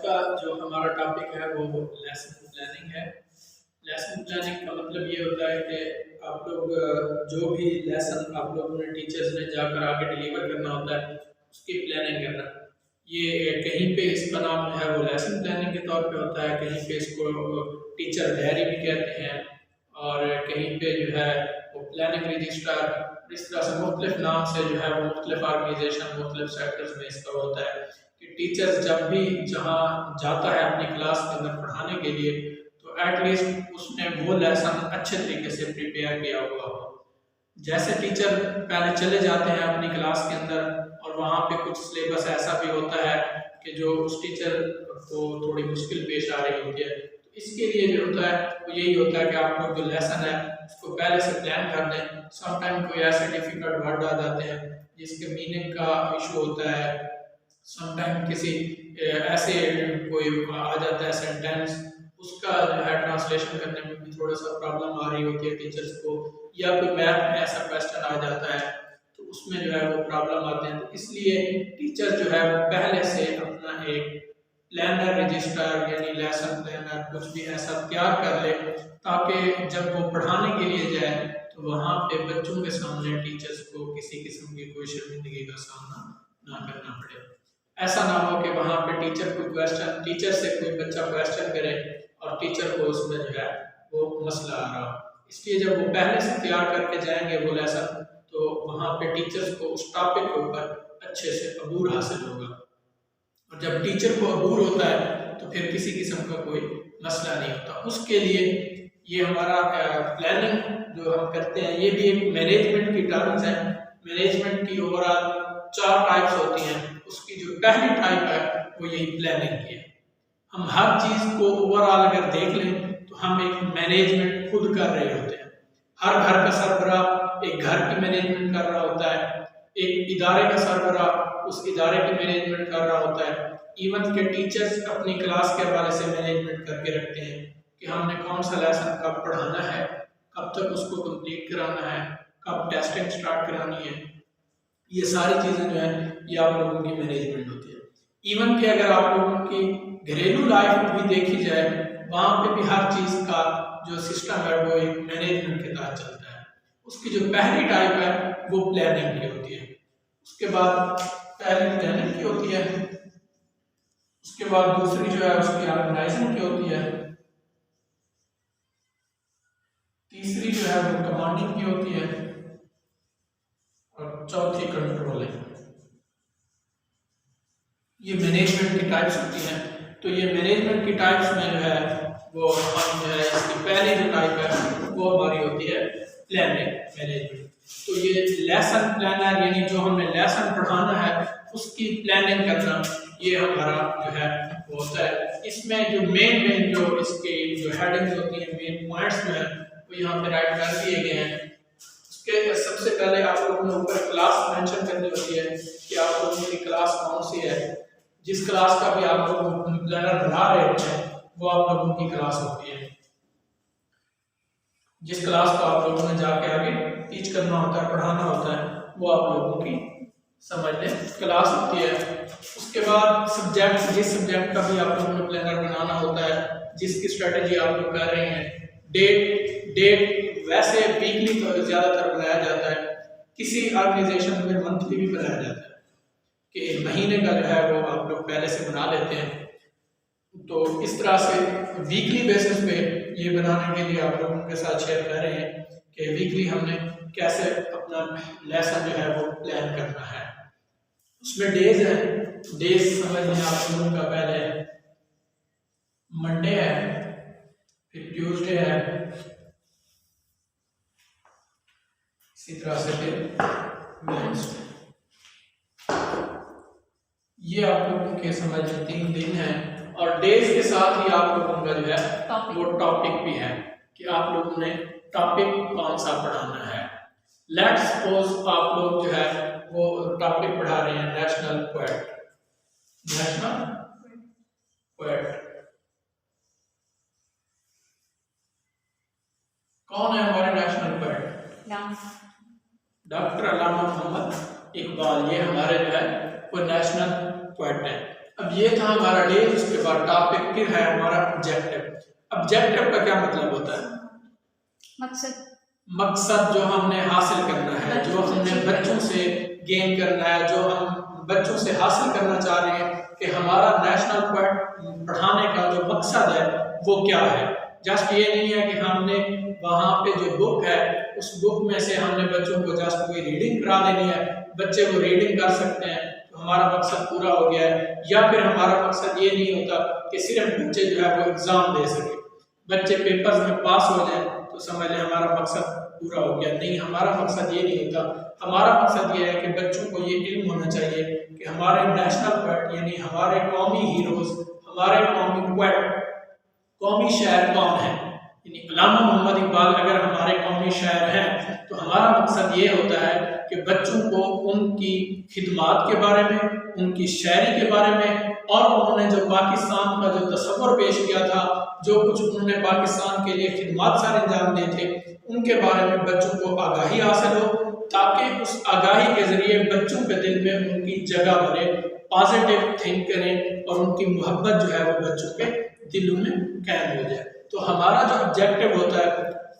का जो हमारा टॉपिक है वो लेसन प्लानिंग है। लेसन प्लानिंग का मतलब ये होता है कि आप लोग जो भी लेसन आप लोगों ने टीचर्स ने जाकर आगे डिलीवर करना होता है उसकी प्लानिंग करना। ये कहीं पे इसका नाम जो है वो लेसन प्लानिंग के तौर पे होता है, कहीं पे इसको टीचर डायरी भी कहते हैं और कहीं पे जो है वो प्लानिंग रजिस्टर। इस तरह से मुख्तलिफ नाम से जो है वो मुख्तलिफ ऑर्गेनाइजेशन मुख्तलिफ सेक्टर्स में इसका होता है कि टीचर्स जब भी जहाँ जाता है अपनी क्लास के अंदर पढ़ाने के लिए तो एटलीस्ट उसने वो लेसन अच्छे तरीके से प्रिपेयर किया हुआ हो। जैसे टीचर पहले चले जाते हैं अपनी क्लास के अंदर और वहाँ पे कुछ सिलेबस ऐसा भी होता है कि जो उस टीचर को थोड़ी मुश्किल पेश आ रही होती है, तो इसके लिए जो होता है वो यही होता है कि आप लोग जो लेसन है उसको पहले से प्लान कर दें। समटाइम कोई ऐसे डिफिकल्ट वर्ड आ जाते हैं जिसके मीनिंग का इशू होता है, समटाइम किसी ऐसे कोई आ जाता है सेंटेंस उसका जो है ट्रांसलेशन करने में भी थोड़ा सा प्रॉब्लम आ रही होती है टीचर्स को, या कोई मैथ में ऐसा क्वेश्चन आ जाता है तो उसमें जो है वो प्रॉब्लम आते हैं। तो इसलिए टीचर जो है वो पहले से अपना एक प्लानर रजिस्टर यानी लेसन प्लानर कुछ भी ऐसा तैयार कर ले ताकि जब वो पढ़ाने के लिए जाए तो वहाँ पे बच्चों के सामने टीचर्स को किसी किस्म की कोई शर्मिंदगी का सामना ना करना पड़े। ऐसा ना हो कि वहाँ पे टीचर से कोई बच्चा क्वेश्चन करे और टीचर को उसमें जो है वो मसला आ रहा हो। इसलिए जब वो पहले से तैयार करके जाएंगे वो लेसन तो वहाँ पे टीचर्स को उस टॉपिक के ऊपर अच्छे से अबूर हासिल होगा। और जब टीचर को अबूर होता है तो फिर किसी किस्म का कोई मसला नहीं होता। उसके लिए ये हमारा प्लानिंग जो हम करते हैं ये भी एक मैनेजमेंट की टर्म्स है। मैनेजमेंट की ओवरऑल 4 टाइप्स होती हैं, उसकी जो पहली टाइप है वो यही प्लानिंग की है। हम हर चीज़ को ओवरऑल अगर देख लें तो हम एक मैनेजमेंट खुद कर रहे होते हैं। हर घर का सरबराह एक घर की मैनेजमेंट कर रहा होता है, एक इदारे का सरबराह उस इदारे की मैनेजमेंट कर रहा होता है। इवन के टीचर्स अपनी क्लास के हवाले से मैनेजमेंट करके रखते हैं कि हमने कौन सा लेसन कब पढ़ाना है, कब तक उसको कंप्लीट कराना है, कब टेस्टिंग स्टार्ट करानी है। ये सारी चीज़ें जो है ये आप लोगों की मैनेजमेंट होती है। इवन कि अगर आप लोगों की घरेलू लाइफ भी देखी जाए वहाँ पे भी हर चीज़ का जो सिस्टम है वो एक मैनेजमेंट के तहत चलता है। उसकी जो पहली टाइप है वो प्लानिंग की होती है। उसके बाद पहली प्लानिंग की होती है, उसके बाद दूसरी जो है उसकी ऑर्गेनाइजिंग की होती है, तीसरी जो है वो कमांडिंग की होती है और चौथी कंट्रोलिंग। ये मैनेजमेंट की टाइप्स होती हैं। तो ये मैनेजमेंट की टाइप्स में जो है वो हम जो है इसकी पहली जो टाइप है वो हमारी होती है प्लानिंग मैनेजमेंट। तो ये लेसन प्लानर यानी जो हमने लेसन पढ़ाना है उसकी प्लानिंग करना ये हमारा जो है वो होता है। इसमें जो मेन जो इसके जो हेडिंग्स होती हैं, मेन पॉइंट्स जो है वो यहाँ पे राइट कर दिए गए हैं। उसके सबसे पहले आप लोगों ने ऊपर क्लास मेंशन करनी होती है कि आप लोगों की क्लास कौन सी है। जिस क्लास का भी आप लोग प्लानर बना रहे होते हैं वो आप लोगों की क्लास होती है। जिस क्लास को आप लोगों ने जाके आगे टीच करना होता है, पढ़ाना होता है, वो आप लोगों की समझ लें क्लास होती है। उसके बाद सब्जेक्ट, जिस सब्जेक्ट का भी आप लोगों ने प्लानर बनाना होता है, जिसकी स्ट्रेटेजी आप लोग कर रहे हैं, डेट वैसे वीकली तो ज़्यादातर बनाया जाता है, किसी ऑर्गेनाइजेशन में मंथली भी बनाया जाता है कि महीने का जो है वो आप लोग पहले से बना लेते हैं। तो इस तरह से वीकली बेसिस पे ये बनाने के लिए आप लोगों के साथ शेयर कर रहे हैं कि वीकली हमने कैसे अपना लेसन जो है वो प्लान करना है। उसमें डेज है, डेज समझ लें आप लोगों का पहले मंडे है, फिर ट्यूसडे है, इसी तरह से फिर वेडनेसडे। ये आप लोगों के समझ लें 3 दिन हैं और डेज के साथ ही आप लोगों का जो है वो टॉपिक भी है कि आप लोगों ने टॉपिक कौन सा पढ़ाना है। लेट्स सपोज आप लोग जो है वो टॉपिक पढ़ा रहे हैं नेशनल पोएट। कौन है हमारे नेशनल पोएट? डॉक्टर अल्लामा मोहम्मद इकबाल, ये हमारे जो है वो नेशनल पोएट है। अब ये था हमारा डेज, उसके बाद टॉपिक है हमारा ऑब्जेक्टिव। ऑब्जेक्टिव का क्या मतलब होता है? मकसद। मकसद जो हमने हासिल करना है, जो हमने बच्चों से गेन करना है, जो हम बच्चों से हासिल करना चाह रहे हैं कि हमारा नेशनल पढ़ाने का जो मकसद है वो क्या है। जस्ट ये नहीं है कि हमने वहाँ पे जो बुक है उस बुक में से हमने बच्चों को जस्ट कोई रीडिंग करा देनी है, बच्चे वो रीडिंग कर सकते हैं तो हमारा मकसद पूरा हो गया है। या फिर हमारा मकसद ये नहीं होता कि सिर्फ बच्चे जो है वो एग्ज़ाम दे सके, बच्चे पेपर्स में पास हो जाए तो समझ लें हमारा मकसद पूरा हो गया। नहीं, हमारा मकसद ये नहीं होता। हमारा मकसद ये है कि बच्चों को ये इल्म होना चाहिए कि हमारे नेशनल पोएट यानी हमारे कौमी हीरोज, हमारे कौमी पोएट, कौमी शायर कौन है। यानी अल्लामा मोहम्मद इकबाल अगर हमारे कौमी शायर हैं तो हमारा मकसद ये होता है कि बच्चों को उनकी खिदमात के बारे में, उनकी शायरी के बारे में और उन्होंने जो पाकिस्तान का जो तस्वर पेश किया था, जो कुछ उन्होंने पाकिस्तान के लिए खिदमात सारे अंजाम दिए थे, उनके बारे में बच्चों को आगाही हासिल हो, ताकि उस आगाही के ज़रिए बच्चों के दिल में उनकी जगह बने, पॉजिटिव थिंक करें और उनकी मोहब्बत जो है वो बच्चों के दिलों में कैद हो जाए। तो हमारा जो ऑब्जेक्टिव होता है,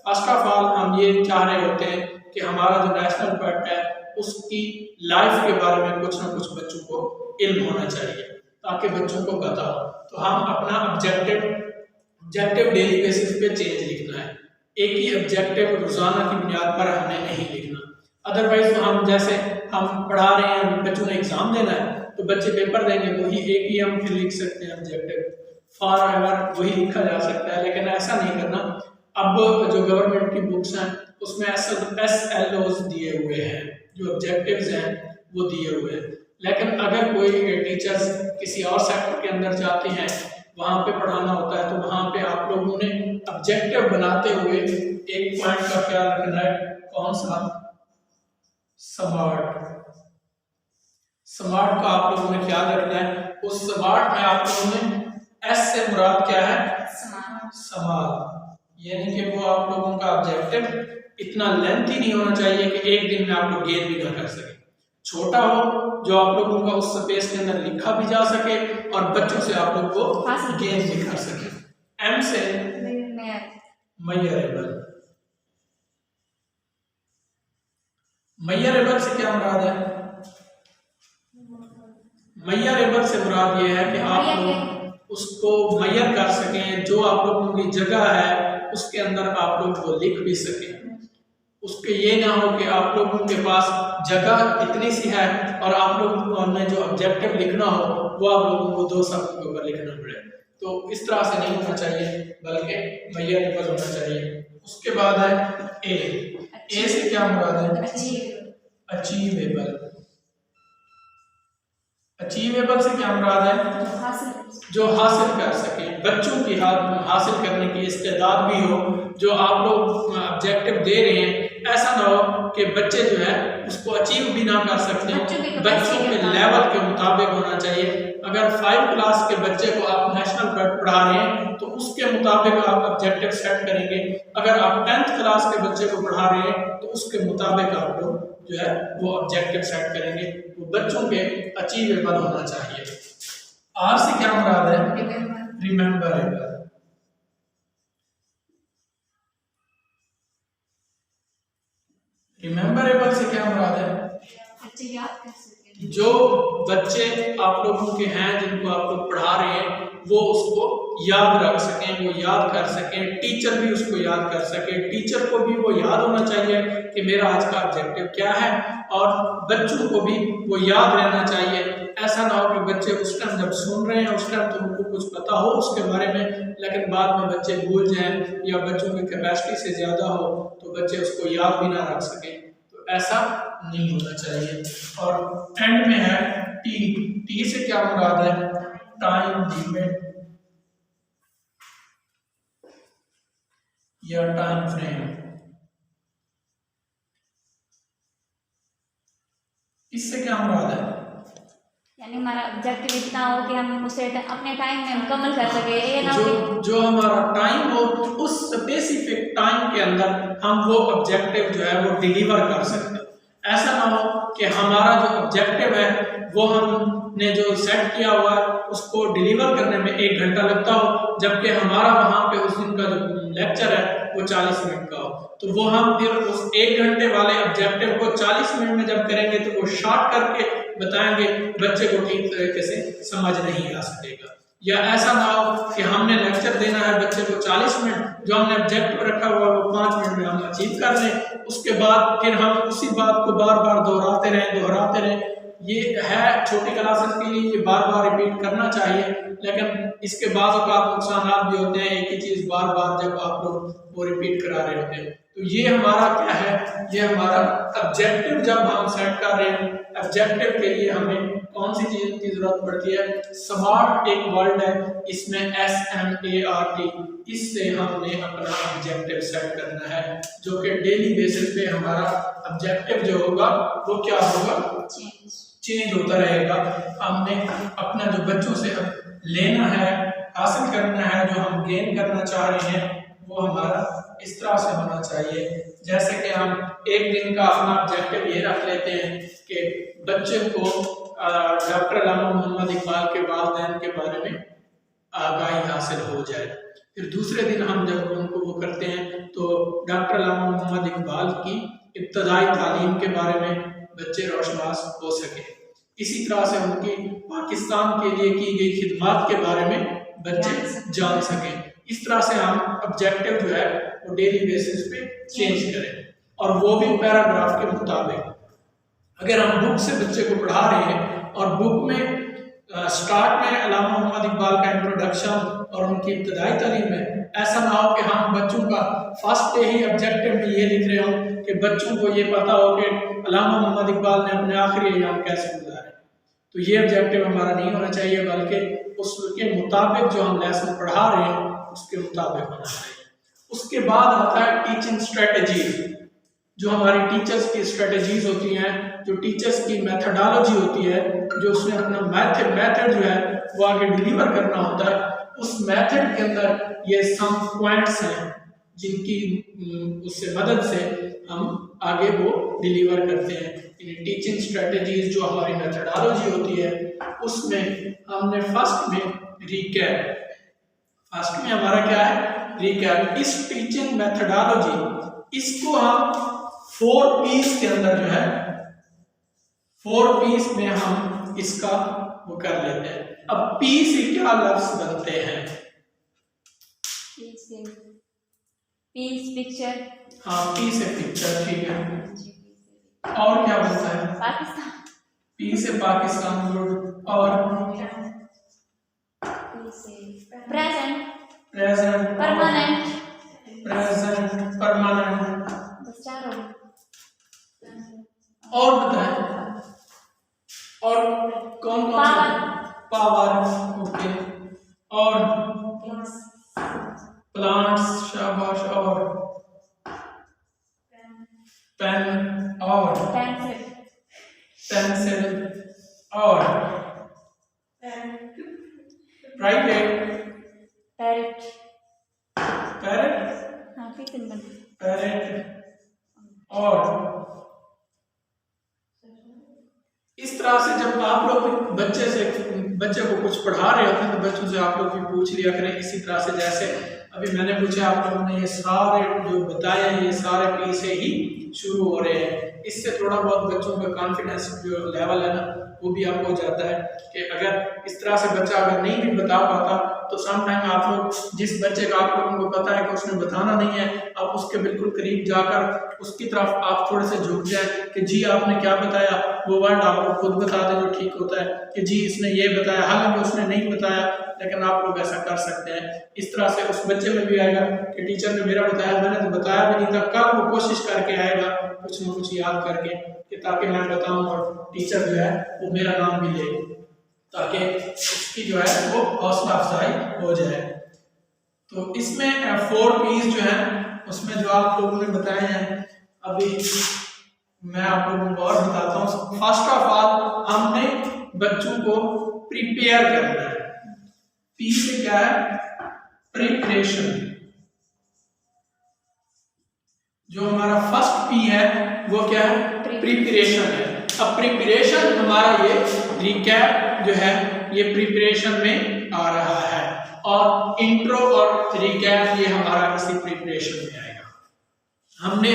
फर्स्ट ऑफ ऑल हम ये चाह रहे होते हैं कि हमारा जो नेशनल पोएट है उसकी लाइफ के बारे में कुछ ना कुछ बच्चों को इल्म होना चाहिए ताकि बच्चों को पता हो। तो हम अपना ऑब्जेक्टिव डेली बेसिस पे चेंज लिखना है। एक ही ऑब्जेक्टिव रोजाना की बुनियाद पर हमने नहीं लिखना, अदरवाइज तो हम जैसे हम पढ़ा रहे हैं, बच्चों ने एग्जाम देना है तो बच्चे पेपर देंगे, वही एक ही हम फिर लिख सकते हैं ऑब्जेक्टिव, फॉर एवर वही लिखा जा सकता है। लेकिन ऐसा नहीं करना। अब जो गवर्नमेंट की बुक्स हैं उसमें SLOs दिए हुए हैं, जो ऑब्जेक्टिव्स हैं वो दिए हुए हैं। लेकिन अगर कोई टीचर्स किसी और सेक्टर के अंदर जाते हैं, वहाँ पे पढ़ाना होता है, तो वहाँ पे आप लोगों ने ऑब्जेक्टिव बनाते हुए एक पॉइंट का ख्याल रखना है, कौन सा? स्मार्ट का आप लोगों ने ख्याल रखना है। उस स्मार्ट में आप लोगों ने S से मुराद क्या है? समाज। यानी कि वो आप लोगों का ऑब्जेक्टिव इतना लेंथी नहीं होना चाहिए कि एक दिन में आप लोग गेन भी ना कर सके। छोटा हो जो आप लोगों का उस स्पेस के अंदर लिखा भी जा सके और बच्चों से आप लोग को गेन भी कर सके। M से मेजरेबल। मेजरेबल से क्या मुराद है? मेजरेबल से मुराद ये है कि आप लोग उसको मेजर कर सकें, जो आप लोगों की जगह है उसके अंदर आप लोग वो लिख भी सकें। उसके ये ना हो कि आप लोगों के पास जगह इतनी सी है और आप लोगों ने जो ऑब्जेक्टिव लिखना हो वो आप लोगों को 2 शब्द के ऊपर लिखना पड़े। तो इस तरह से नहीं होना चाहिए, बल्कि मेजरेबल होना चाहिए। उसके बाद है ए से क्या मुराद है? अचीवेबल। अचीवेबल से क्या मुराद है? जो हासिल कर सके, बच्चों की हासिल करने की इस्तेदाद भी हो। जो आप लोग ऑब्जेक्टिव दे रहे हैं ऐसा ना हो कि बच्चे जो है उसको अचीव भी ना कर सकते, बच्चों के लेवल के मुताबिक होना चाहिए। अगर 5 क्लास के बच्चे को आप नेशनल पढ़ा रहे हैं तो उसके मुताबिक आप ऑब्जेक्टिव सेट करेंगे। अगर आप 10th क्लास के बच्चे को पढ़ा रहे हैं तो उसके मुताबिक आप लोग जो है वो ऑब्जेक्टिव सेट करेंगे। वो बच्चों के अचीवेबल होना चाहिए। आर से क्या मुराद है? रिमेम्बरेबल। रिमेम्बरेबल से क्या मुराद है? जो बच्चे आप लोगों के हैं जिनको आप लोग पढ़ा रहे हैं वो उसको याद रख सकें, वो याद कर सकें, टीचर भी उसको याद कर सके, टीचर को भी वो याद होना चाहिए कि मेरा आज का ऑब्जेक्टिव क्या है, और बच्चों को भी वो याद रहना चाहिए। ऐसा ना हो कि बच्चे उस टाइम जब सुन रहे हैं उस टाइम तो उनको कुछ पता हो उसके बारे में, लेकिन बाद में बच्चे भूल जाएं या बच्चों की कैपेसिटी से ज़्यादा हो तो बच्चे उसको याद भी ना रख सकें। तो ऐसा नहीं होना चाहिए। और एंड में है टी से क्या मुराद है? टाइम लिमिट या टाइम फ्रेम। इससे क्या मुराद है? यानी हमारा ऑब्जेक्टिव इतना हो कि हम उसे अपने टाइम में मुकम्मल कर सके, ये ना जो हमारा टाइम हो उस स्पेसिफिक टाइम के अंदर हम वो ऑब्जेक्टिव जो है वो डिलीवर कर सकते हैं। ऐसा ना हो कि हमारा जो ऑब्जेक्टिव है वो हम ने जो सेट किया हुआ है उसको डिलीवर करने में 1 घंटा लगता हो, जबकि हमारा वहाँ पे उस दिन का जो लेक्चर है वो 40 मिनट का हो, तो वो हम फिर उस 1 घंटे वाले ऑब्जेक्टिव को 40 मिनट में जब करेंगे तो वो शॉर्ट करके बताएंगे, बच्चे को ठीक तरीके से समझ नहीं आ सकेगा। या ऐसा ना हो कि हमने लेक्चर देना है बच्चे को 40 मिनट, जो हमने ऑब्जेक्टिव रखा हुआ है वो 5 मिनट में हम अचीव कर लें, उसके बाद फिर हम उसी बात को बार बार दोहराते रहें। ये है छोटी क्लासेस के लिए, ये बार बार रिपीट करना चाहिए, लेकिन इसके बाद नुकसान भी होते हैं एक ही चीज़ बार बार जब आप लोग वो रिपीट करा रहे होते हैं। तो ये हमारा क्या है, ये हमारा ऑब्जेक्टिव जब हम सेट कर रहे हैं, ऑब्जेक्टिव के लिए हमें कौन सी चीज़ की जरूरत पड़ती है, स्मार्ट एक वर्ड है, इसमें SMART, इससे हमने अपना ऑब्जेक्टिव सेट करना है, जो कि डेली बेसिस पे हमारा ऑब्जेक्टिव जो होगा वो क्या होगा, चेंज होता रहेगा। हमने अपना जो बच्चों से लेना है, हासिल करना है, जो हम गेन करना चाह रहे हैं, वो हमारा इस तरह से होना चाहिए। जैसे कि हम एक दिन का अपना ऑब्जेक्टिव ये रख लेते हैं कि बच्चे को डॉक्टर अल्लामा मोहम्मद इकबाल के वालिदैन के बारे में आगाही हासिल हो जाए। फिर दूसरे दिन हम जब उनको वो करते हैं तो डॉक्टर अल्लामा मोहम्मद इकबाल की इब्तदाई तालीम के बारे में बच्चे रोशनास हो सके। इसी तरह से उनकी पाकिस्तान के लिए की गई खिदमत के बारे में बच्चे जान सकें। इस तरह से हम ऑब्जेक्टिव जो है वो डेली बेसिस पे चेंज करें, और वो भी पैराग्राफ के मुताबिक। अगर हम बुक से बच्चे को पढ़ा रहे हैं और बुक में स्टार्ट में अल्लामा मोहम्मद इकबाल का इंट्रोडक्शन और उनकी इब्तदाई तालीम में, ऐसा ना हो कि हम बच्चों का फर्स्ट डे ही ऑब्जेक्टिव में ये लिख रहे हो कि बच्चों को ये पता हो कि अल्लामा मोहम्मद इकबाल ने अपने आखिरी अय्याम कैसे गुजारे। तो ये ऑब्जेक्टिव हमारा नहीं होना चाहिए, बल्कि उसके मुताबिक जो हम लेसन पढ़ा रहे हैं उसके मुताबिक होना चाहिए। उसके बाद आता है टीचिंग स्ट्रेटजीज, जो हमारी टीचर्स की स्ट्रेटजीज होती हैं, जो टीचर्स की मेथडोलॉजी होती है, जो उसने अपना मेथड जो है वो आगे डिलीवर करना होता है। उस मेथड के अंदर ये सम पॉइंट्स हैं जिनकी उससे मदद से हम आगे वो डिलीवर करते हैं। टीचिंग स्ट्रेटजीज जो हमारी मेथडोलॉजी होती है उसमें हमने फर्स्ट में रिकैप, फर्स्ट में हमारा क्या है, रिकैप। इस टीचिंग मेथडोलॉजी इसको हम 4 पीस के अंदर जो है 4 पीस में हम इसका वो कर लेते हैं। अब पी से क्या लफ्ज बनते हैं, पीस पिक्चर, हाँ पी से पिक्चर, ठीक है। और क्या बनता है, पाकिस्तान, पी से पाकिस्तान, गुड। और present, present, permanent, present, permanent. बस 4 हो गए। और बताएं, और कौन कौन से, पावर, ओके। और प्लांट्स, शाबाश। और पेन, और पेंसिल, और प्राइवेट, पैरेट, पैरेट, हाँ फिर सिंबल, पैरेट। और इस तरह से जब आप लोग बच्चे को कुछ पढ़ा रहे होते हैं तो बच्चों से आप लोग भी पूछ लिया करें इसी तरह से, जैसे अभी मैंने पूछा, आप लोगों ने ये सारे जो बताया ये सारे पी से ही शुरू हो रहे हैं। इससे थोड़ा बहुत बच्चों का कॉन्फिडेंस जो लेवल है ना वो भी आपको हो जाता है कि अगर इस तरह से बच्चा अगर नहीं भी बता पाता तो समटाइम आप लोग जिस बच्चे का आप लोगों को पता है कि उसने बताना नहीं है, आप उसके बिल्कुल करीब जाकर उसकी तरफ आप थोड़े से झुक जाए कि जी आपने क्या बताया, वो वर्ड आप लोग खुद बता दें जो ठीक होता है कि जी इसने ये बताया, हालांकि उसने नहीं बताया, लेकिन आप लोग ऐसा कर सकते हैं। इस तरह से उस बच्चे में भी आएगा कि टीचर ने मेरा बताया, मैंने तो बताया भी नहीं था। कल वो कोशिश करके आएगा कुछ न कुछ याद करके कि ताकि मैं बताऊं और टीचर जो है वो मेरा नाम भी ले, ताकि उसकी जो है वो हौसला अफजाई हो जाए। तो इसमें 4 पीस जो है उसमें जो आप लोगों ने बताए हैं, अभी मैं आप लोगों को और बताता हूँ। फर्स्ट ऑफ ऑल हमने बच्चों को प्रिपेयर करना है। पी से क्या है, प्रिपरेशन। जो हमारा फर्स्ट पी है वो क्या है, प्रिपरेशन है। अब प्रिपरेशन हमारा ये रिकैप जो है ये प्रिपरेशन में आ रहा है, और इंट्रो और रिकैप ये हमारा इसी प्रिपरेशन में आएगा। हमने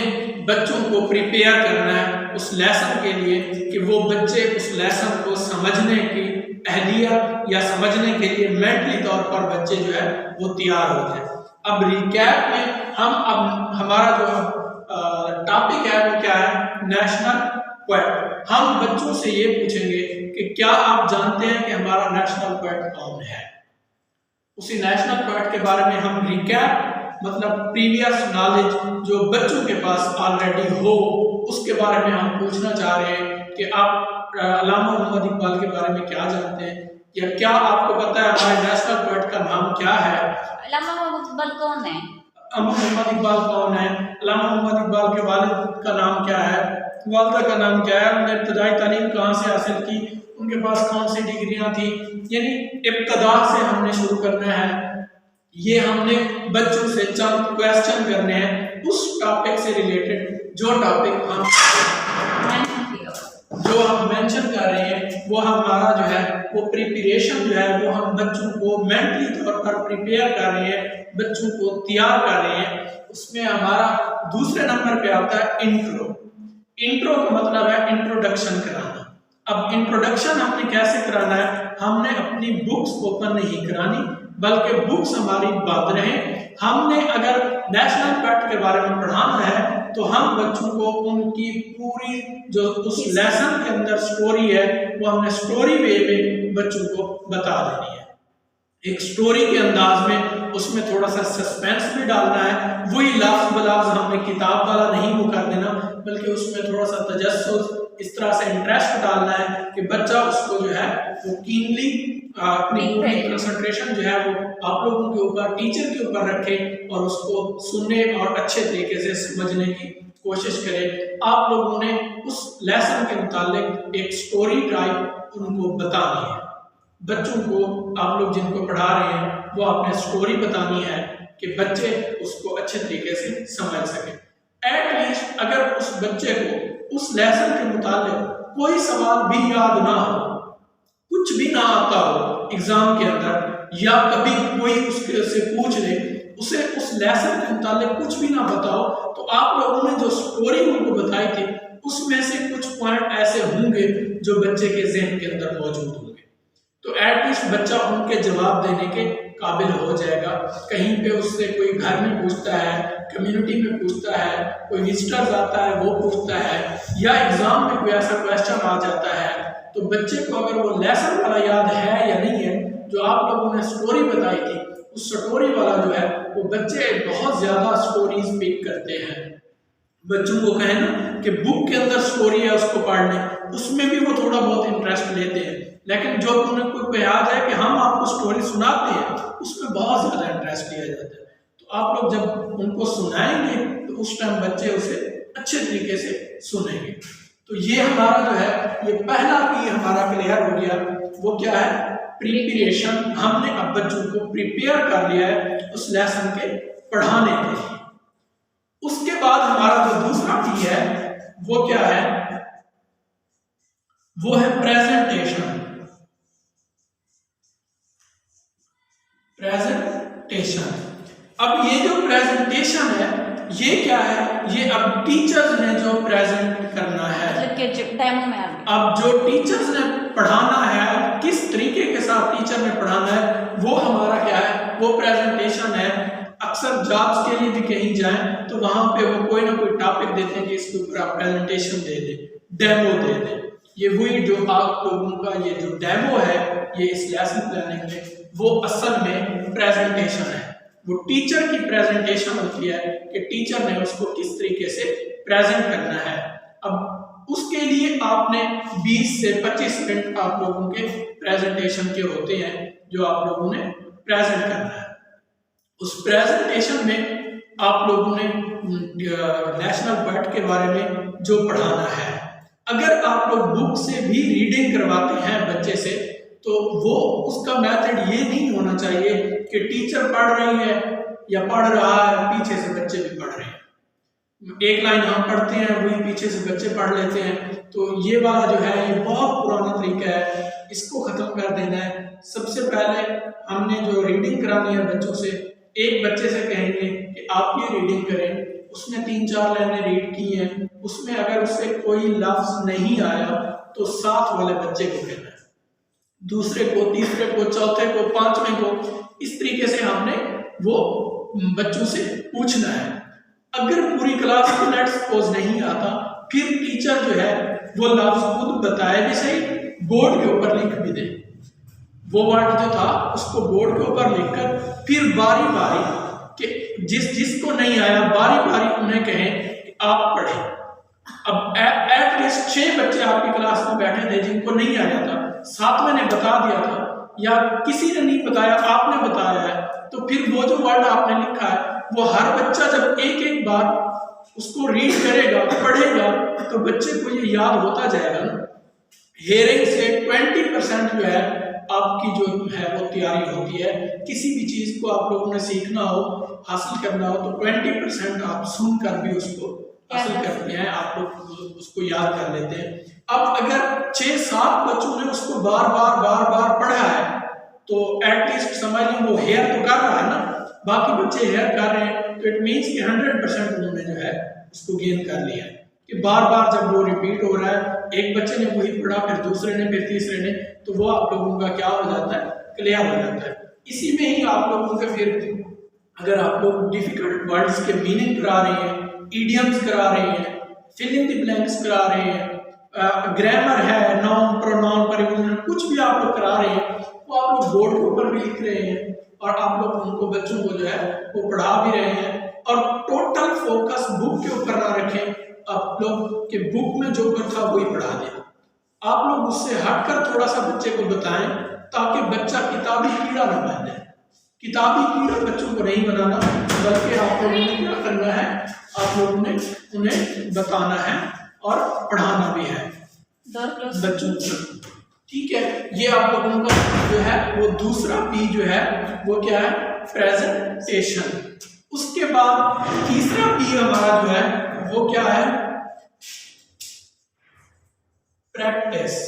बच्चों को प्रिपेयर करना है उस लेसन के लिए कि वो बच्चे उस लेसन को समझने की अहलियत या समझने के लिए मेंटली तौर पर बच्चे जो है वो तैयार हो जाए। अब रिकैप में हम अब हमारा जो टॉपिक है वो क्या है, नेशनल पोएट। हम बच्चों से ये पूछेंगे कि क्या आप जानते हैं कि हमारा नेशनल पोएट कौन है। उसी नेशनल पोएट के बारे में हम रिकैप मतलब प्रीवियस नॉलेज जो बच्चों के पास ऑलरेडी हो उसके बारे में हम पूछना चाह रहे हैं कि आप अल्लामा मोहम्मद इकबाल के बारे में क्या जानते हैं, या क्या आपको पता है हमारे नेशनल पोएट का नाम क्या है। अल्लामा मोहम्मद इकबाल कौन है? मोहम्मद इकबाल कौन है, अल्लामा मोहम्मद इकबाल के वालिद का नाम क्या है, वालिदा का नाम क्या है, उन्होंने इब्तदाई तालीम कहाँ से हासिल की, उनके पास कौन सी डिग्रियां थी। यानी इब्तदा से हमने शुरू करना है। ये हमने बच्चों से चंद क्वेश्चन करने हैं उस टॉपिक से रिलेटेड जो टॉपिक हम मेंशन कर रहे हैं, वो हमारा जो है वो प्रिपरेशन जो है वो हम बच्चों को मेंटली तौर पर प्रिपेयर कर रहे हैं, बच्चों को तैयार कर रहे हैं। उसमें हमारा दूसरे नंबर पे आता है इंट्रो। इंट्रो का मतलब है इंट्रोडक्शन कराना। अब इंट्रोडक्शन हमने कैसे कराना है, हमने अपनी बुक्स ओपन नहीं करानी बल्कि बुक्स हमारी बंद रहे। हमने अगर नेशनल पोएट के बारे में पढ़ाना है तो हम बच्चों को उनकी पूरी जो उस लेसन के अंदर स्टोरी है वो हमने स्टोरी वे में बच्चों को बता देनी है, एक स्टोरी के अंदाज में। उसमें थोड़ा सा सस्पेंस भी डालना है, वही लफ्ज़ बलफ्ज़ हमने किताब वाला नहीं वो कर देना, बल्कि उसमें थोड़ा सा तजस्सुस इस तरह से इंटरेस्ट डालना है कि बच्चा उसको जो है वो कीनली अपनी पूरी कंसंट्रेशन जो है वो आप लोगों के ऊपर, टीचर के ऊपर रखे और उसको सुनने और अच्छे तरीके से समझने की कोशिश करें। आप लोगों ने उस लेसन के मुतालिक एक स्टोरी टाइप उनको बतानी है। बच्चों को आप लोग जिनको पढ़ा रहे हैं वो आपने स्टोरी बतानी है कि बच्चे उसको अच्छे तरीके से समझ सकें। एटलीस्ट अगर उस बच्चे को उस लेसन के मुतालिक कोई सवाल भी याद ना हो, कुछ भी ना आता हो एग्जाम के अंदर, या कभी कोई उसके से पूछ ले, उसे उस लेसन के मुतालिक कुछ भी ना बताओ, तो आप लोगों ने जो स्टोरी उनको बताई थी उसमें से कुछ पॉइंट ऐसे होंगे जो बच्चे के ज़हन के अंदर मौजूद होंगे। तो एटलीस्ट बच्चा उनके जवाब देने के काबिल हो जाएगा। कहीं पे उससे कोई घर में पूछता है, कम्युनिटी में पूछता है, कोई विजिटर्स आता है वो पूछता है, या एग्जाम में कोई ऐसा क्वेश्चन आ जाता है, तो बच्चे को अगर वो लेसन वाला याद है या नहीं है जो आप लोगों ने स्टोरी बताई थी, उस स्टोरी वाला जो है वो बच्चे बहुत ज़्यादा स्टोरीज पिक करते हैं। बच्चों को कहें ना कि बुक के अंदर स्टोरी है उसको पढ़ने, उसमें भी वो थोड़ा बहुत इंटरेस्ट लेते हैं, लेकिन जो उनको याद है कि हम आपको स्टोरी सुनाते हैं उसमें बहुत ज़्यादा इंटरेस्ट लिया जाता है। तो आप लोग जब उनको सुनाएंगे तो उस टाइम बच्चे उसे अच्छे तरीके से सुनेंगे। तो ये हमारा जो है ये पहला भी हमारा क्लियर हो गया। वो क्या है, प्रिपरेशन। हमने अब बच्चों को प्रिपेयर कर लिया है उस लेसन के पढ़ाने के लिए। उसके बाद हमारा जो दूसरा पी है वो क्या है, वो है प्रेजेंटेशन। प्रेजेंटेशन, अब ये जो प्रेजेंटेशन है ये क्या है, ये अब टीचर्स ने जो प्रेजेंट करना है, डेमो में अब जो टीचर्स ने पढ़ाना है, किस तरीके के साथ टीचर ने पढ़ाना है, वो हमारा क्या है, वो प्रेजेंटेशन है। अक्सर जॉब्स के लिए भी कहीं जाएं तो वहां पे वो कोई ना कोई टॉपिक देते हैं कि इसके ऊपर आप प्रेजेंटेशन दे दें, डेमो दे दें। ये वही जो आप लोगों का ये जो डेमो है ये इस लेसन प्लानिंग में वो असल में प्रेजेंटेशन है। वो टीचर की प्रेजेंटेशन होती है कि टीचर ने उसको किस तरीके से प्रेजेंट करना है। अब उसके लिए आपने 20 से 25 मिनट आप लोगों के प्रेजेंटेशन के होते हैं जो आप लोगों ने प्रेजेंट करना है। उस प्रेजेंटेशन में आप लोगों ने नेशनल पोएट के बारे में जो पढ़ाना है, अगर आप लोग बुक से भी रीडिंग करवाते हैं बच्चे से तो वो उसका मेथड ये नहीं होना चाहिए कि टीचर पढ़ रही है या पढ़ रहा है पीछे से बच्चे भी पढ़ रहे हैं। एक लाइन हम पढ़ते हैं वही पीछे से बच्चे पढ़ लेते हैं। तो ये वाला जो है ये बहुत पुराना तरीका है, इसको खत्म कर देना है। सबसे पहले हमने जो रीडिंग करानी है बच्चों से, एक बच्चे से कहेंगे कि आप ये रीडिंग करें, उसने 3-4 लाइनें रीड की हैं, उसमें अगर उससे कोई लफ्ज नहीं आया तो साथ वाले बच्चे को कहना है, दूसरे को, तीसरे को, चौथे को, पांचवें को, इस तरीके से हमने वो बच्चों से पूछना है। अगर पूरी क्लास को लेट्स सपोज नहीं आता, फिर टीचर जो है वो लफ्ज खुद बताए भी सही, बोर्ड के ऊपर लिख भी दे, वो वर्ड जो था उसको बोर्ड के ऊपर लिखकर फिर बारी बारी कि जिसको नहीं आया बारी बारी उन्हें कहें कि आप पढ़ें। अब एटलीस्ट 6 बच्चे आपकी क्लास में बैठे थे जिनको नहीं आया था, 7वें ने बता दिया था या किसी ने नहीं बताया, आपने बताया है, तो फिर वो जो वर्ड आपने लिखा है वो हर बच्चा जब एक एक बार उसको रीड करेगा, पढ़ेगा, तो बच्चे को ये याद होता जाएगा ना। हेयरिंग से 20% जो है आपकी जो है वो तैयारी होती है। किसी भी चीज को आप लोगों ने सीखना हो, हासिल करना हो, तो 20% आप सुनकर भी उसको हासिल करते हैं, आप लोग उसको याद कर लेते हैं। अब अगर 6-7 बच्चों ने उसको बार बार पढ़ा है तो एटलीस्ट समझ लें वो हेयर तो कर रहा है ना, बाकी बच्चे हेयर कर रहे हैं, तो इट मीन्स कि 100% उन्होंने जो है उसको गेन कर लिया है। कि बार बार जब वो रिपीट हो रहा है, एक बच्चे ने वही पढ़ा, फिर दूसरे ने, फिर तीसरे ने, तो वो आप लोगों का क्या हो जाता है, क्लियर हो जाता है। इसी में ही आप लोगों के फिर अगर आप लोग डिफिकल्ट वर्ड्स के मीनिंग करा रहे हैं, इडियम्स करा रहे हैं, फिल इन द ब्लैंक्स करा रहे हैं, ग्रामर है, नाउन, प्रोनाउन, प्रीपोजिशन, कुछ भी आप लोग करा रहे हैं, वो आप लोग बोर्ड के ऊपर भी लिख रहे हैं और आप लोग उनको बच्चों को जो है वो पढ़ा भी रहे हैं। और टोटल फोकस बुक के ऊपर ना रखें, आप लोग के बुक में जो पर था वही पढ़ा दिया, आप लोग उससे हटकर थोड़ा सा बच्चे को बताएं ताकि बच्चा किताबी कीड़ा न बन जाए। किताबी कीड़ा बच्चों को नहीं बनाना, बल्कि आप लोगों ने क्या करना है, आप लोगों ने उन्हें बताना है और पढ़ाना भी है बच्चों को। ठीक है, ये आप लोगों का जो है वो दूसरा पी जो है वो क्या है, प्रेजेंटेशन। उसके बाद तीसरा पी हमारा जो है वो क्या है, प्रैक्टिस।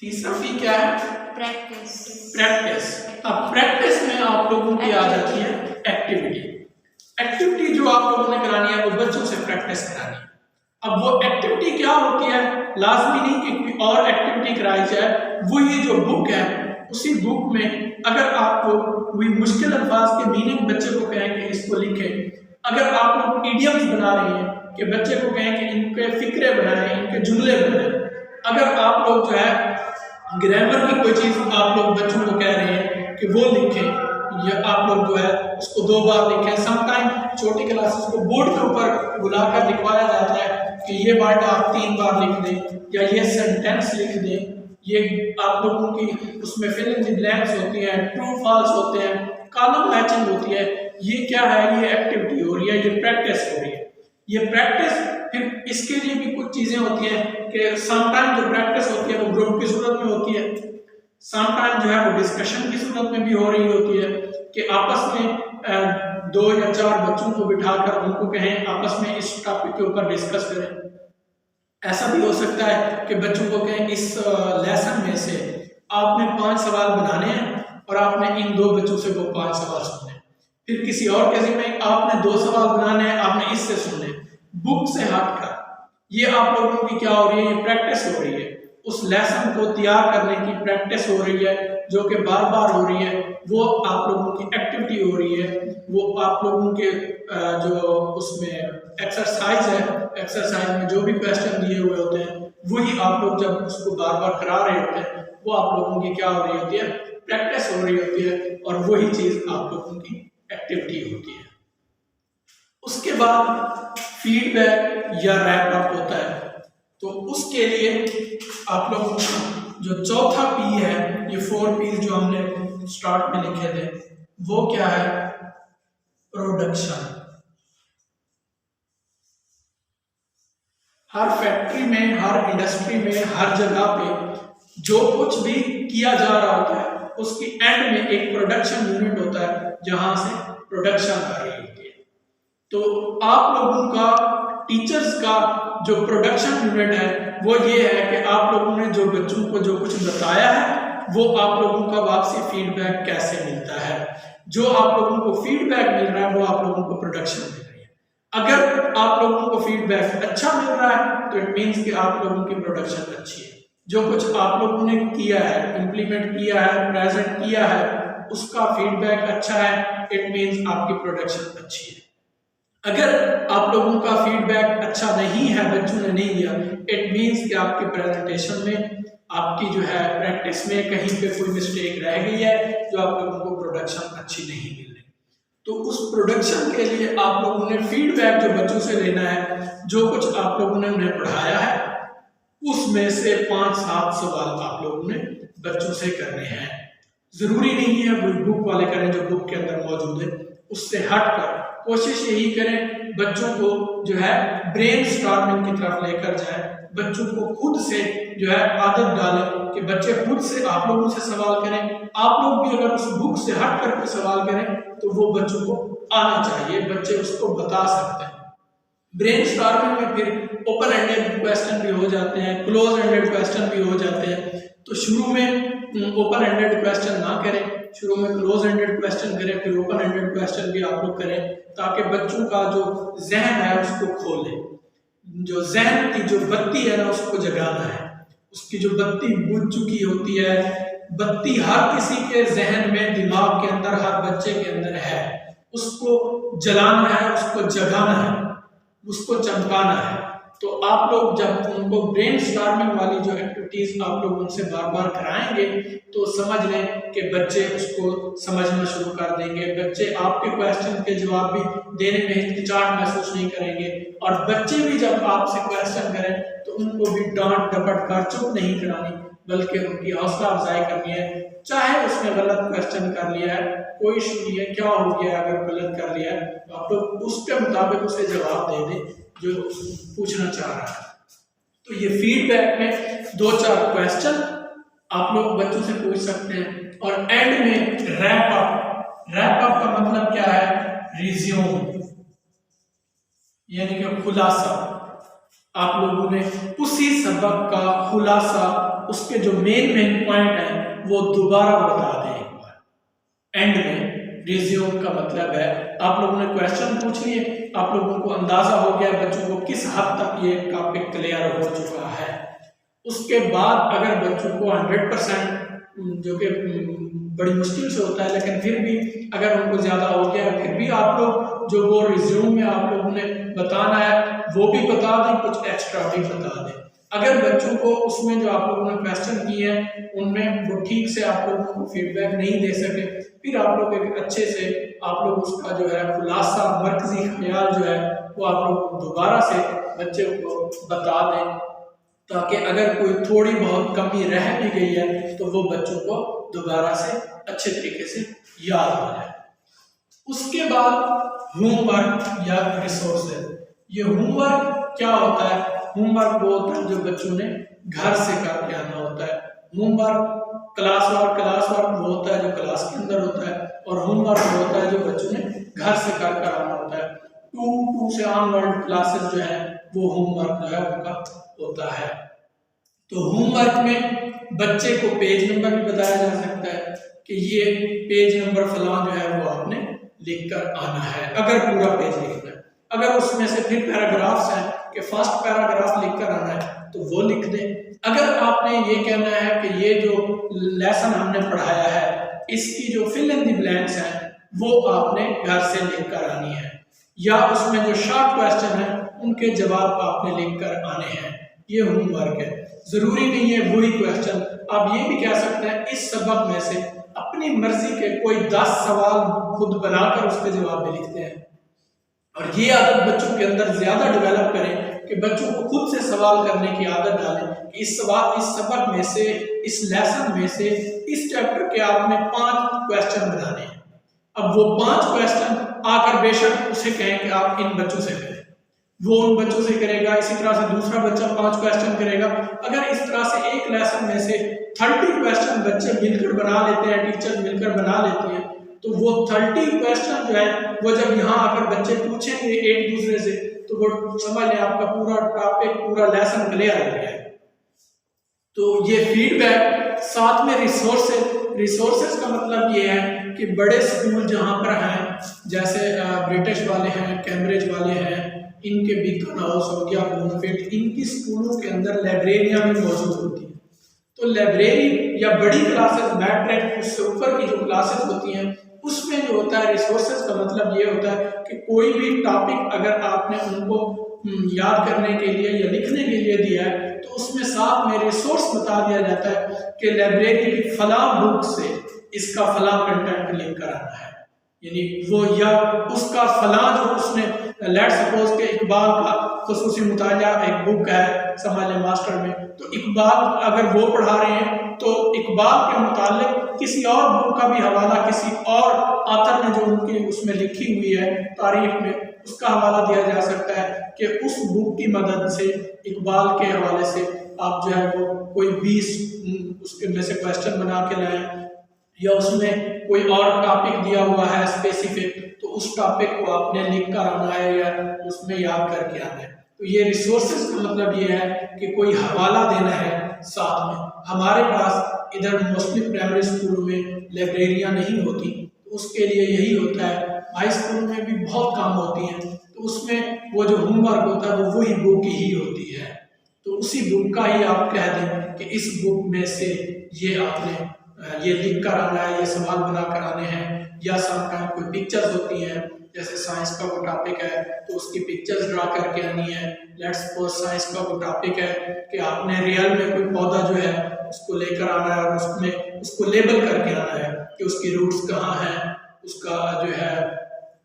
तीसरा पी क्या है, प्रैक्टिस। अब प्रैक्टिस में आप लोगों की आ जाती है एक्टिविटी। एक्टिविटी जो आप लोगों ने करानी है वो बच्चों से प्रैक्टिस करानी है। अब वो एक्टिविटी क्या होती है, लाजमी नहीं कि कोई और एक्टिविटी कराई जाए, वो ये जो बुक है उसी बुक में अगर आपको कोई मुश्किल अल्फाज के मीनिंग बच्चे को कहें कि इसको लिखें, अगर आप लोग इडियम्स बना रहे हैं कि बच्चे को कहें कि इनके फिक्रे बनाएं, इनके जुमले बनाएं, अगर आप लोग जो है ग्रामर की कोई चीज़ आप लोग बच्चों को कह रहे हैं कि वो लिखें, या आप लोग जो है उसको 2 बार लिखें। समटाइम छोटी क्लासेस को बोर्ड के ऊपर बुलाकर लिखवाया जाता है कि ये वर्ड आप 3 बार लिख दें या ये सेंटेंस लिख दें। ये आप लोगों की उसमें फिल इन द ब्लैंक्स होती हैं, ट्रू फॉल्स होते हैं, कॉलम मैचिंग होती है। ये क्या है, ये एक्टिविटी हो रही है, ये प्रैक्टिस हो रही है। ये प्रैक्टिस फिर इसके लिए भी कुछ चीज़ें होती हैं कि समटाइम जो प्रैक्टिस होती है वो ग्रुप की सूरत में होती है, समटाइम जो है वो डिस्कशन की सूरत में भी हो रही होती है कि आपस में 2 या 4 बच्चों को बिठाकर उनको कहें आपस में इस टॉपिक के ऊपर डिस्कस करें। ऐसा भी हो सकता है कि बच्चों को कहें इस लेसन में से आपने 5 सवाल बनाने हैं और आपने इन 2 बच्चों से वो 5 सवाल सुनने। फिर किसी और केस में आपने 2 सवाल बनाने हैं, आपने इससे सुनने, बुक से हटकर। ये आप लोगों की क्या हो रही है, ये प्रैक्टिस हो रही है, उस लेसन को तैयार करने की प्रैक्टिस हो रही है जो कि बार बार हो रही है। वो आप लोगों की एक्टिविटी हो रही है, वो आप लोगों के जो उसमें एक्सरसाइज है, एक्सरसाइज में जो भी क्वेश्चन दिए हुए होते हैं वही आप लोग जब उसको बार बार करा रहे होते हैं, वो आप लोगों की क्या हो रही होती है, प्रैक्टिस हो रही होती है, और वही चीज़ आप लोगों की एक्टिविटी होती है। उसके बाद फीडबैक या रैप अप होता है। तो उसके लिए आप लोगों को जो चौथा पी है, ये 4 पीस जो हमने स्टार्ट में लिखे थे, वो क्या है, प्रोडक्शन। हर फैक्ट्री में, हर इंडस्ट्री में, हर जगह पे जो कुछ भी किया जा रहा होता है उसकी एंड में एक प्रोडक्शन यूनिट होता है जहां से प्रोडक्शन आ रही होती है। तो आप लोगों का टीचर्स का जो प्रोडक्शन यूनिट है वो ये है कि आप लोगों ने जो बच्चों को जो कुछ बताया है वो आप लोगों का वापसी फीडबैक कैसे मिलता है। जो आप लोगों को फीडबैक मिल रहा है वो आप लोगों को प्रोडक्शन मिल रही है। अगर आप लोगों को फीडबैक अच्छा मिल रहा है तो इट मीन्स कि आप लोगों की प्रोडक्शन अच्छी है। जो कुछ आप लोगों ने किया है, इम्प्लीमेंट किया है, प्रेजेंट किया है, उसका फीडबैक अच्छा है, इट मीन्स आपकी प्रोडक्शन अच्छी है। अगर आप लोगों का फीडबैक अच्छा नहीं है, बच्चों ने नहीं दिया, इट मीन्स कि आपकी प्रेजेंटेशन में, आपकी जो है प्रैक्टिस में कहीं पे कोई मिस्टेक रह गई है, जो आप लोगों को प्रोडक्शन अच्छी नहीं मिल रही। तो उस प्रोडक्शन के लिए आप लोगों ने फीडबैक जो बच्चों से लेना है, जो कुछ आप लोगों ने उन्हें पढ़ाया है उसमें से 5-7 सवाल आप लोगों ने बच्चों से करने हैं। जरूरी नहीं है वो बुक वाले करें जो बुक के अंदर मौजूद है, उससे हटकर कोशिश यही करें बच्चों को जो है ब्रेन स्टॉर्मिंग की तरफ लेकर जाएं। बच्चों को खुद से जो है आदत डालें कि बच्चे खुद से आप लोगों से सवाल करें। आप लोग भी अगर उस बुक से हट कर सवाल करें तो वो बच्चों को आना चाहिए, बच्चे उसको बता सकते हैं। ब्रेन स्टॉर्मिंग में फिर ओपन एंडेड क्वेश्चन भी हो जाते हैं, क्लोज एंडेड क्वेश्चन भी हो जाते हैं। तो शुरू में ओपन एंडेड क्वेश्चन ना करें, शुरू में क्लोज एंडेड क्वेश्चन करें, फिर ओपन एंडेड क्वेश्चन भी आप लोग करें, ताकि बच्चों का जो जहन है उसको खोलें। जो जहन की जो बत्ती है ना उसको जगाना है। उसकी जो बत्ती बुझ चुकी होती है, बत्ती हर किसी के जहन में, दिमाग के अंदर, हर बच्चे के अंदर है, उसको जलाना है, उसको जगाना है, उसको चमकाना है। तो आप लोग जब उनको ब्रेन स्टॉर्मिंग वाली जो एक्टिविटीज आप लोग उनसे बार बार कराएंगे तो समझ लें कि बच्चे उसको समझना शुरू कर देंगे। बच्चे आपके क्वेश्चन के जवाब भी देने में हिचकिचाहट महसूस नहीं करेंगे, और बच्चे भी जब आपसे क्वेश्चन करें तो उनको भी डांट डपट कर चुप नहीं करानी, बल्कि उनकी हौसला अफजाई करनी है। चाहे उसने गलत क्वेश्चन कर लिया है, कोई इशू नहीं है, क्या हो गया अगर गलत कर लिया है, तो आप लोग उसके मुताबिक उसे जवाब दे दें जो पूछना चाह रहा है। तो ये फीडबैक में 2-4 क्वेश्चन आप लोग बच्चों से पूछ सकते हैं, और एंड में रैप अप। रैप अप का मतलब क्या है? रिज्यूम, यानी कि खुलासा। आप लोगों ने उसी सबक का खुलासा, उसके जो मेन पॉइंट है वो दोबारा बता दें एक बार एंड में। रिज्यूम का मतलब है आप लोगों ने क्वेश्चन पूछ लिए, आप लोगों को अंदाजा हो गया बच्चों को किस हद तक ये टॉपिक क्लियर हो चुका है। उसके बाद अगर बच्चों को 100%, जो कि बड़ी मुश्किल से होता है, लेकिन फिर भी अगर उनको ज़्यादा हो गया, फिर भी आप लोग जो वो रिज्यूम में आप लोगों ने बताना है वो भी बता दें, कुछ एक्स्ट्रा भी बता दें। अगर बच्चों को उसमें जो आप लोगों ने क्वेश्चन किए हैं उनमें वो ठीक से आप लोगों को फीडबैक नहीं दे सके, फिर आप लोग एक अच्छे से आप लोग उसका जो है खुलासा, मरकजी ख्याल जो है वो आप लोग दोबारा से बच्चे को बता दें, ताकि अगर कोई थोड़ी बहुत कमी रह भी गई है तो वो बच्चों को दोबारा से अच्छे तरीके से याद हो जाए। उसके बाद होमवर्क या रिसोर्सेज। ये होमवर्क क्या होता है? होमवर्क वो होता है जो बच्चों ने घर से करके आना होता है। होमवर्क क्लास वर्क वो होता है जो क्लास के अंदर होता है, और होमवर्क वो होता है जो बच्चों ने घर से कर आना होता है। 2 से ऑनवर्ड क्लासेस जो है वो होमवर्क जो है उनका होता है। तो होमवर्क में बच्चे को पेज नंबर भी बताया जा सकता है कि ये पेज नंबर फलां जो है वो आपने लिख कर आना है, अगर पूरा पेज लिखना है। अगर उसमें से फिर पैराग्राफ्स हैं कि फर्स्ट पैराग्राफ लिख कर आना है तो वो लिख दें। अगर आपने ये कहना है कि ये जो लेसन हमने पढ़ाया है इसकी जो फिल इन द ब्लैंक्स हैं वो आपने घर से लिख कर आनी है, या उसमें जो शॉर्ट क्वेश्चन है उनके जवाब आपने लिख कर आने हैं, ये होमवर्क है। जरूरी नहीं है वही क्वेश्चन, आप ये भी कह सकते हैं इस सबक में से अपनी मर्जी के कोई 10 सवाल खुद बनाकर उसके जवाब भी लिखते हैं। और ये आदत बच्चों के अंदर ज्यादा डेवलप करें कि बच्चों को खुद से सवाल करने की आदत डालें कि इस सबक में से, इस लेसन में से, इस चैप्टर के आपने 5 क्वेश्चन बनाने हैं। अब वो 5 क्वेश्चन आकर बेशक उसे कहें कि आप इन बच्चों से करें, वो उन बच्चों से करेगा, इसी तरह से दूसरा बच्चा 5 क्वेश्चन करेगा। अगर इस तरह से एक लेसन में से 30 क्वेश्चन बच्चे मिलकर बना लेते हैं, टीचर्स मिलकर बना लेते हैं, तो वो 30 क्वेश्चन जो है वो जब यहाँ आकर बच्चे पूछेंगे एक दूसरे से तो वो समझ लें आपका पूरा टॉपिक पूरा लेसन क्लियर हो गया है। तो ये फीडबैक, साथ में रिसोर्सेज का मतलब ये है कि बड़े स्कूल जहाँ पर हैं, जैसे ब्रिटिश वाले हैं, कैम्ब्रिज वाले हैं, इनके बीकन हाउस हो गया, ब्लूमफील्ड, इनकी स्कूलों के अंदर लाइब्रेरियाँ भी मौजूद होती हैं। तो लाइब्रेरी या बड़ी क्लासेस, मैट्रिक उससे ऊपर की जो क्लासेस होती हैं उसमें जो होता है रिसोर्सेज का मतलब ये होता है कि कोई भी टॉपिक अगर आपने उनको याद करने के लिए या लिखने के लिए दिया है तो उसमें साथ में रिसोर्स बता दिया जाता है कि लाइब्रेरी की फलां बुक से इसका फलां कंटेंट लिख कर आना है, यानी वो या उसका फलां जो उसने लेट सपोज के इकबाल का खुसूसी मुताला एक बुक है समाज मास्टर में, तो इकबाल अगर वो पढ़ा रहे हैं तो इकबाल के मुतालिक किसी और बुक का भी हवाला किसी और ऑथर ने जो उनकी उसमें लिखी हुई है तारीख में उसका हवाला दिया जा सकता है कि उस बुक की मदद से इकबाल के हवाले से आप जो है वो कोई 20 उसके में से क्वेश्चन बना के लाएं, या उसमें कोई और टॉपिक दिया हुआ है स्पेसिफिक तो उस टॉपिक को आपने लिख कर आना है या उसमें याद करके आना है। तो ये रिसोर्सेज का मतलब ये है कि कोई हवाला देना है साथ में। हमारे पास इधर मोस्टली प्राइमरी स्कूलों में लाइब्रेरियाँ नहीं होती, तो उसके लिए यही होता है। हाई स्कूल में भी बहुत काम होती हैं, तो उसमें वो जो होमवर्क होता है वो वही बुक ही होती है, तो उसी बुक का ही आप कह दें कि इस बुक में से ये आपने ये लिख कर आना है, ये सवाल बना कर आने हैं, या समटाइम कोई पिक्चर्स होती हैं, जैसे साइंस का वो टॉपिक है तो उसकी पिक्चर्स ड्रा करके आनी है। लेट्स सपोज साइंस का वो टॉपिक है कि आपने रियल में कोई पौधा जो है उसको लेकर आना है और उसमें उसको लेबल करके आना है कि उसकी रूट्स कहाँ हैं, उसका जो है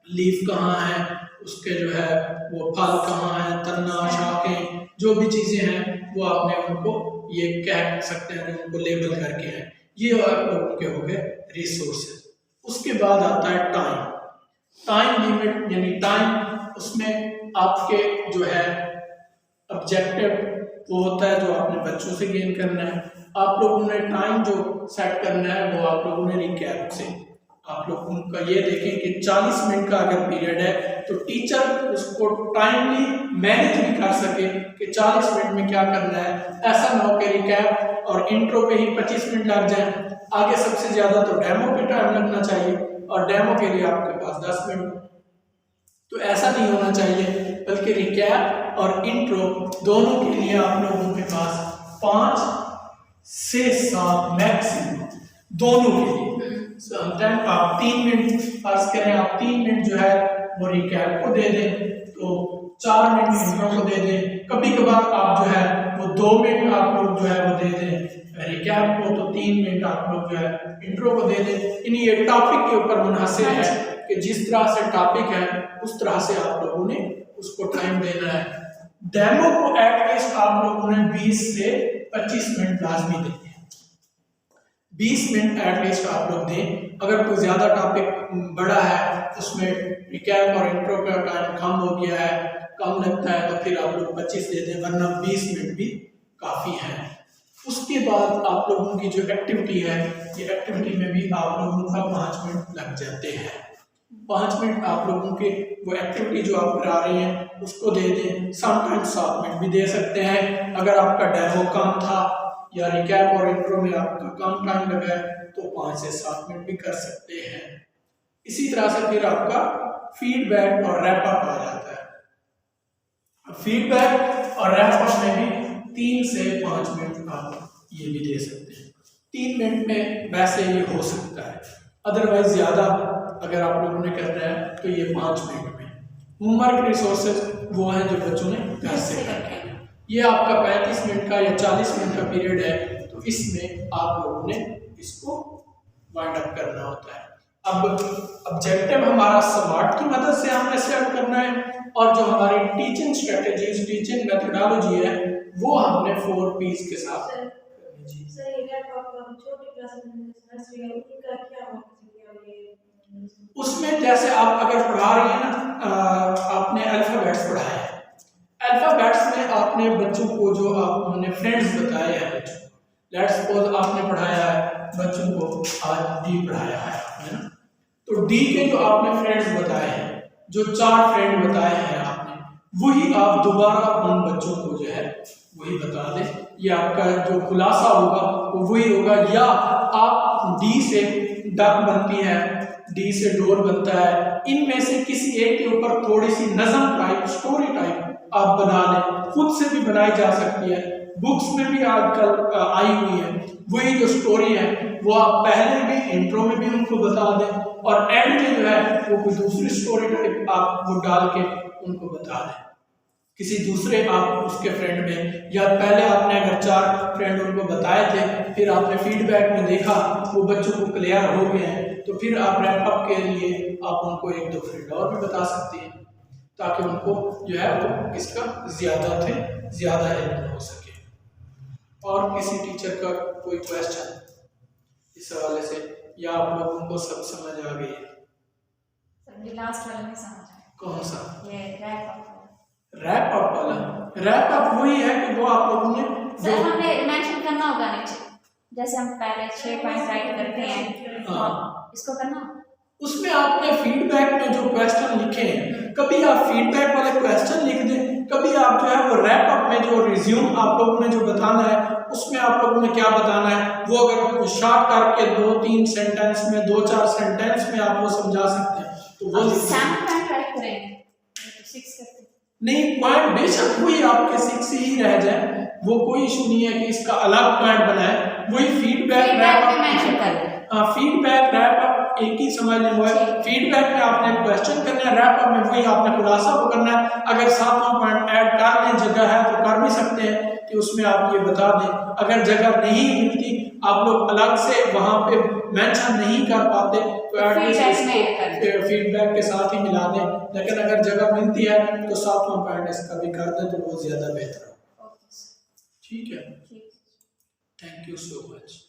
लीफ कहाँ है, उसके जो है वो फल कहाँ है, तन्ना, शाखें, जो भी चीज़ें हैं वो आपने उनको ये कह सकते हैं कि उनको लेबल करके हैं। ये उनके हो गए रिसोर्सेज। उसके बाद आता है टाइम लिमिट, यानी टाइम, उसमें आपके जो है ऑब्जेक्टिव वो होता है जो आपने बच्चों से गेन करना है। आप लोगों ने टाइम जो सेट करना है वो आप लोगों ने रिकैप से आप लोग उनका ये देखें कि 40 मिनट का अगर पीरियड है तो टीचर उसको टाइमली मैनेज भी कर सके कि 40 मिनट में क्या करना है। ऐसा ना हो कि रिकैप और इंट्रो पे ही 25 मिनट लग जाए, आगे सबसे ज़्यादा तो डेमो पे टाइम लगना चाहिए और डेमो के लिए आपके पास 10 मिनट। तो ऐसा नहीं होना चाहिए, बल्कि रिकैप और इंट्रो दोनों के लिए आप लोगों के पास 5 से 7 मैक्सिमम दोनों के लिए। समटाइम आप 3 मिनट फर्ज करें, आप 3 मिनट जो है वो रिकैप को दे दें, तो 4 मिनट इंट्रो को दे दें। कभी कभार आप जो है वो 2 मिनट आप लोग जो है वो दे दें रिकैप को, तो 3 मिनट आप लोग जो है इंट्रो को दे दें। यानी ये टॉपिक के ऊपर मुनहसिर है कि जिस तरह से टॉपिक है उस तरह से आप लोगों ने उसको टाइम देना है। डेमो को एटलीस्ट आप लोगों ने 20 से 25 मिनट लाजमी दें, 20 मिनट एटलीस्ट आप लोग दें। अगर कोई ज़्यादा टॉपिक बड़ा है उसमें रिकैप और इंट्रो का टाइम कम हो गया है, कम लगता है, तो फिर आप लोग 25 दे दें, वरना 20 मिनट भी काफ़ी है। उसके बाद आप लोगों की जो एक्टिविटी है, ये एक्टिविटी में भी आप लोगों का 5 मिनट लग जाते हैं। 5 मिनट आप लोगों के वो एक्टिविटी जो आप करा रहे हैं उसको दे दें। समटाइम्स 7 मिनट भी दे सकते हैं। अगर आपका डेमो कम था या रिकैप और इंट्रो में आपका कम टाइम लगा है तो 5 से 7 मिनट भी कर सकते हैं। इसी तरह से फिर आपका फीडबैक और रैप अप आ जाता है। फीडबैक और रैप अप में भी 3 से 5 मिनट आप ये भी दे सकते हैं। 3 मिनट में वैसे ये हो सकता है, अदरवाइज ज़्यादा अगर आप लोगों ने करना है तो ये 5 मिनट में। होमवर्क रिसोर्सेज वो हैं जो बच्चों ने घर से करना है। ये आपका 35 मिनट का या 40 मिनट का पीरियड है, तो इसमें आप लोगों ने इसको वाइंड अप करना होता है। अब ऑब्जेक्टिव हमारा स्मार्ट की मदद से हमने सेट करना है, और जो हमारी टीचिंग स्ट्रेटेजीज, टीचिंग मेथोडोलॉजी है वो हमने 4 P's के साथ करनी चाहिए। सर ये छोटी क्लास में नर्सरी उनका क्या होगा? उसमें जैसे आप अगर पढ़ा रही हैं ना, आपने अल्फ़ाबेट्स पढ़ाए हैं, अल्फ़ाबेट्स में आपने बच्चों को जो आपने फ्रेंड्स बताए हैं बच्चों को, लेट्स सपोज आपने पढ़ाया है बच्चों को आज डी पढ़ाया है ना, तो तो डी के जो आपने फ्रेंड्स बताए हैं, जो 4 फ्रेंड बताए हैं आपने, वही आप दोबारा उन बच्चों को जो है वही बता दें। ये आपका जो खुलासा होगा वो वही होगा। या आप डी से डक बनती है, डी से डोर बनता है, इनमें से किसी एक के ऊपर थोड़ी सी नज़म टाइप, स्टोरी टाइप आप बना लें। खुद से भी बनाई जा सकती है, बुक्स में भी आजकल आई हुई है। वही जो स्टोरी है वो आप पहले भी इंट्रो में भी उनको बता दें और एंड में जो है वो कोई दूसरी स्टोरी टाइप आप वो डाल के उनको बता दें किसी दूसरे आप उसके फ्रेंड में। या पहले आपने अगर 4 फ्रेंड उनको बताए थे, फिर आपने फीडबैक में देखा वो बच्चों को क्लियर हो गए हैं, तो फिर आप रैप अप के लिए आप उनको 1-2 फ्रेंड और भी बता सकते हैं, ताकि उनको जो है वो इसका ज़्यादा इल्म हो सके। और किसी टीचर का कोई क्वेश्चन इस हवाले से, या आप लोगों को सब समझ आ गई है? सर लास्ट वाला नहीं समझ आया। कौन सा? ये रैप अप वाला। रैप अप वही है कि वो आप लोगों ने सर हमें मेंशन करना होगा नीचे, जैसे हम पहले 6 पॉइंट राइट करते हैं, हाँ, इसको करना। उसमें आपने फीडबैक में जो क्वेश्चन लिखे हैं, कभी आप फीडबैक वाले क्वेश्चन लिख दें, कभी आप जो है वो रैप अप में जो रिज्यूम आप लोगों ने जो बताना है उसमें आप लोगों ने क्या बताना है वो अगर शॉर्ट करके 2-3 सेंटेंस में, 2-4 सेंटेंस में आप वो समझा सकते हैं तो वो 7 पॉइंट राइट करेंगे तो 6 करते नहीं। पॉइंट बेशक वही आपके 6 ही रह जाए, वो कोई इशू नहीं है कि इसका अलग पॉइंट बनाए। वही फीडबैक रैप अप मेंशन कर दें। फीडबैक रैप अप एक ही समझ लें हुआ है। फीडबैक में आपने क्वेश्चन करना है, रैप अप में वही आपने खुलासा वो करना है। अगर 7वां पॉइंट ऐड कर लें, जगह है तो कर भी सकते हैं कि उसमें आप ये बता दें। अगर जगह नहीं मिलती, आप लोग अलग से वहाँ पे मेंशन नहीं कर पाते तो एटलीस्ट फीडबैक के साथ ही मिला दें। लेकिन अगर जगह मिलती है तो 7वां पॉइंट इसका भी कर दें तो वो ज़्यादा बेहतर है। ठीक है, थैंक यू सो मच।